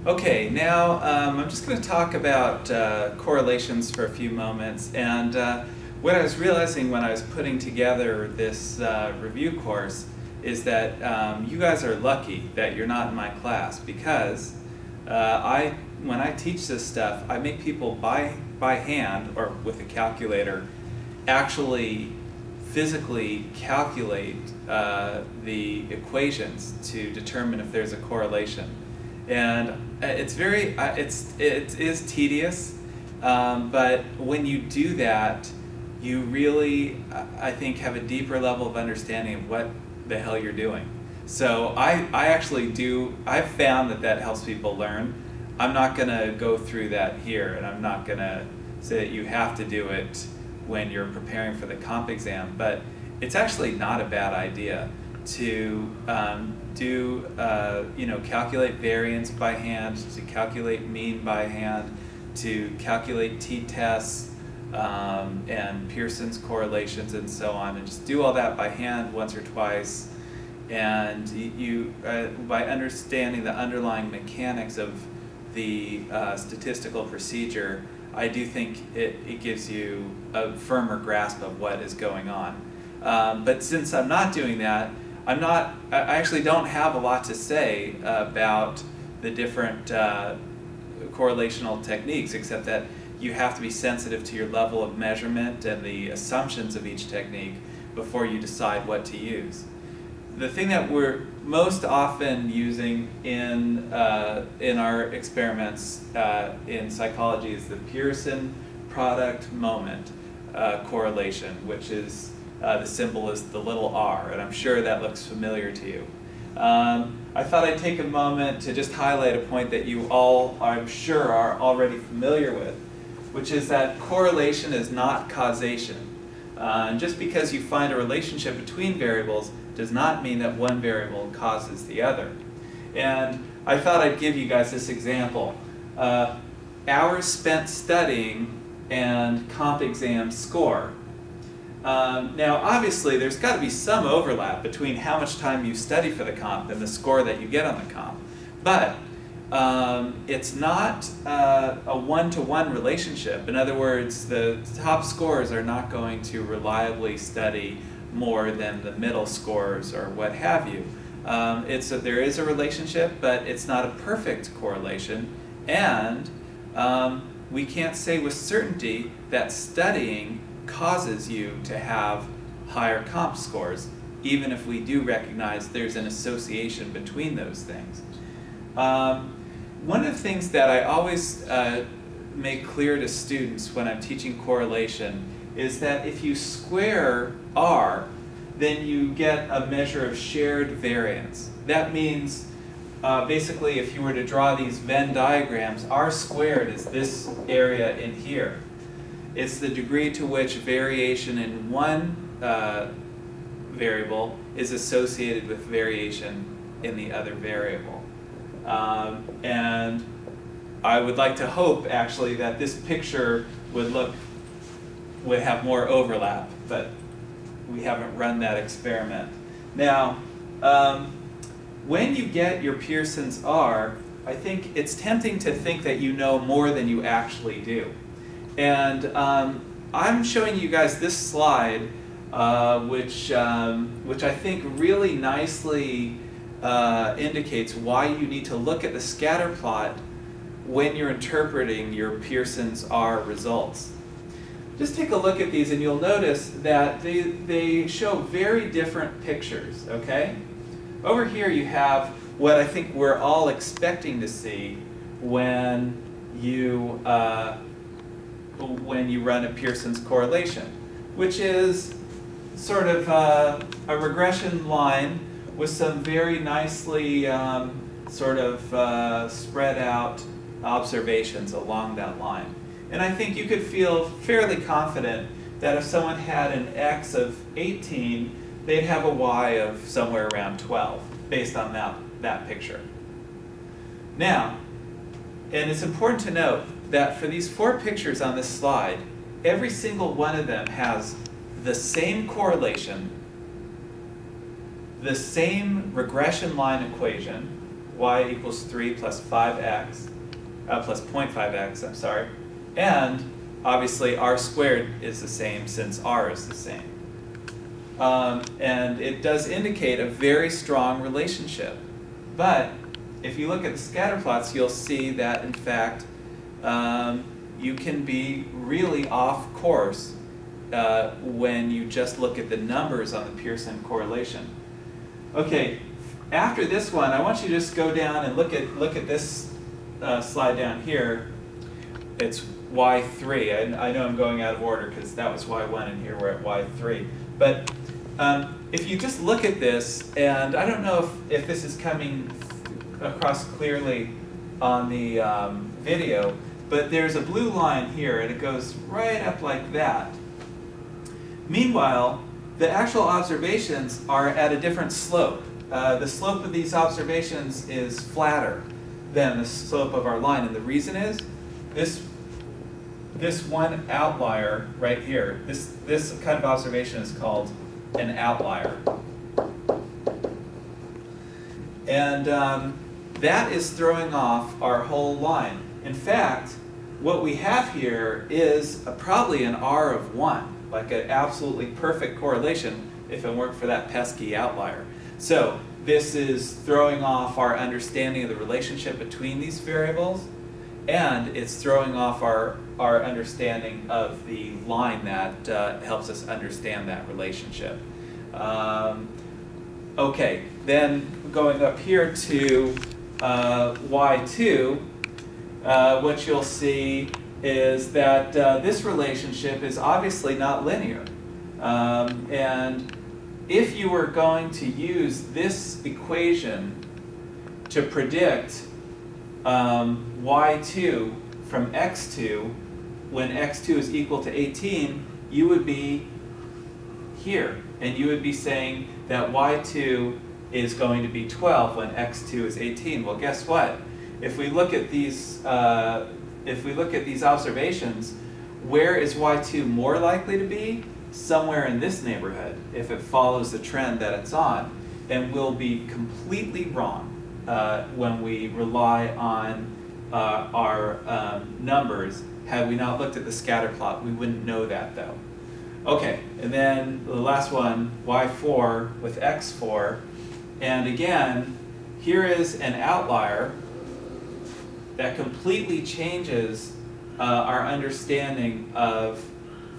Okay, now I'm just going to talk about correlations for a few moments. And what I was realizing when I was putting together this review course is that you guys are lucky that you're not in my class, because when I teach this stuff, I make people by hand or with a calculator actually physically calculate the equations to determine if there's a correlation. And it is tedious, but when you do that, you really, I think, have a deeper level of understanding of what the hell you're doing. So I've found that helps people learn. I'm not going to go through that here, and I'm not going to say that you have to do it when you're preparing for the comp exam, but it's actually not a bad idea to calculate variance by hand, to calculate mean by hand, to calculate t-tests and Pearson's correlations and so on, and just do all that by hand once or twice. And by understanding the underlying mechanics of the statistical procedure, I do think it gives you a firmer grasp of what is going on. But since I'm not doing that, I actually don't have a lot to say about the different correlational techniques, except that you have to be sensitive to your level of measurement and the assumptions of each technique before you decide what to use. The thing that we're most often using in our experiments in psychology is the Pearson product moment correlation, which is the symbol is the little r, and I'm sure that looks familiar to you. I thought I'd take a moment to just highlight a point that you all, I'm sure, are already familiar with, which is that correlation is not causation. And just because you find a relationship between variables does not mean that one variable causes the other. And I thought I'd give you guys this example. Hours spent studying and comp exam score. Now obviously there's got to be some overlap between how much time you study for the comp and the score that you get on the comp. But it's not a one-to-one relationship. In other words, the top scorers are not going to reliably study more than the middle scorers or what have you. There is a relationship, but it's not a perfect correlation, and we can't say with certainty that studying causes you to have higher comp scores, even if we do recognize there's an association between those things. One of the things that I always make clear to students when I'm teaching correlation is that if you square R, then you get a measure of shared variance. That means basically if you were to draw these Venn diagrams, R squared is this area in here. It's the degree to which variation in one variable is associated with variation in the other variable. And I would like to hope, actually, that this picture would have more overlap, but we haven't run that experiment. Now, when you get your Pearson's R, I think it's tempting to think that you know more than you actually do. And I'm showing you guys this slide, which I think really nicely indicates why you need to look at the scatter plot when you're interpreting your Pearson's R results. Just take a look at these and you'll notice that they show very different pictures, okay? Over here you have what I think we're all expecting to see when you run a Pearson's correlation, which is sort of a regression line with some very nicely sort of spread out observations along that line. And I think you could feel fairly confident that if someone had an X of 18, they'd have a Y of somewhere around 12, based on that picture. Now, and it's important to note that for these 4 pictures on this slide, every single one of them has the same correlation, the same regression line equation, y equals 3 plus 5x, plus 0.5x, I'm sorry. And obviously r squared is the same since r is the same. And it does indicate a very strong relationship. But if you look at the scatter plots, you'll see that in fact you can be really off course when you just look at the numbers on the Pearson correlation. Okay, after this one, I want you to just go down and look at this slide down here. It's Y3. I know I'm going out of order because that was Y1 and here we're at Y3. But if you just look at this, and I don't know if this is coming across clearly on the video, but there's a blue line here and it goes right up like that. Meanwhile, the actual observations are at a different slope. The slope of these observations is flatter than the slope of our line, and the reason is this one outlier right here, this kind of observation is called an outlier. And that is throwing off our whole line. In fact, what we have here is probably an R of 1, like an absolutely perfect correlation if it weren't for that pesky outlier. So this is throwing off our understanding of the relationship between these variables, and it's throwing off our understanding of the line that helps us understand that relationship. Okay, then going up here to Y2, what you'll see is that this relationship is obviously not linear. And if you were going to use this equation to predict y2 from x2, when x2 is equal to 18, you would be here. And you would be saying that y2 is going to be 12 when x2 is 18. Well, guess what? If we look at these observations, where is y2 more likely to be? Somewhere in this neighborhood, if it follows the trend that it's on. And we'll be completely wrong when we rely on our numbers. Had we not looked at the scatter plot, we wouldn't know that though. Okay, and then the last one, y4 with x4. And again, here is an outlier that completely changes our understanding of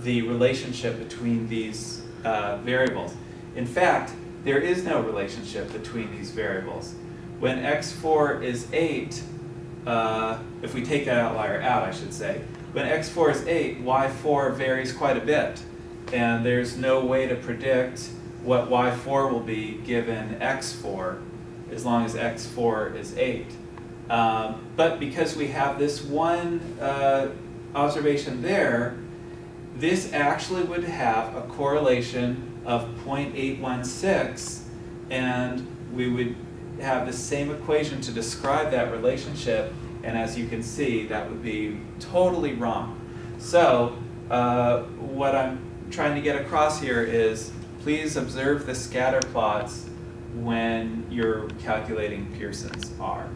the relationship between these variables. In fact, there is no relationship between these variables. When x4 is 8, if we take that outlier out, I should say, when x4 is 8, y4 varies quite a bit. And there's no way to predict what y4 will be given x4 as long as x4 is 8. But because we have this one observation there, this actually would have a correlation of 0.816, and we would have the same equation to describe that relationship, and as you can see, that would be totally wrong. So what I'm trying to get across here is please observe the scatter plots when you're calculating Pearson's R.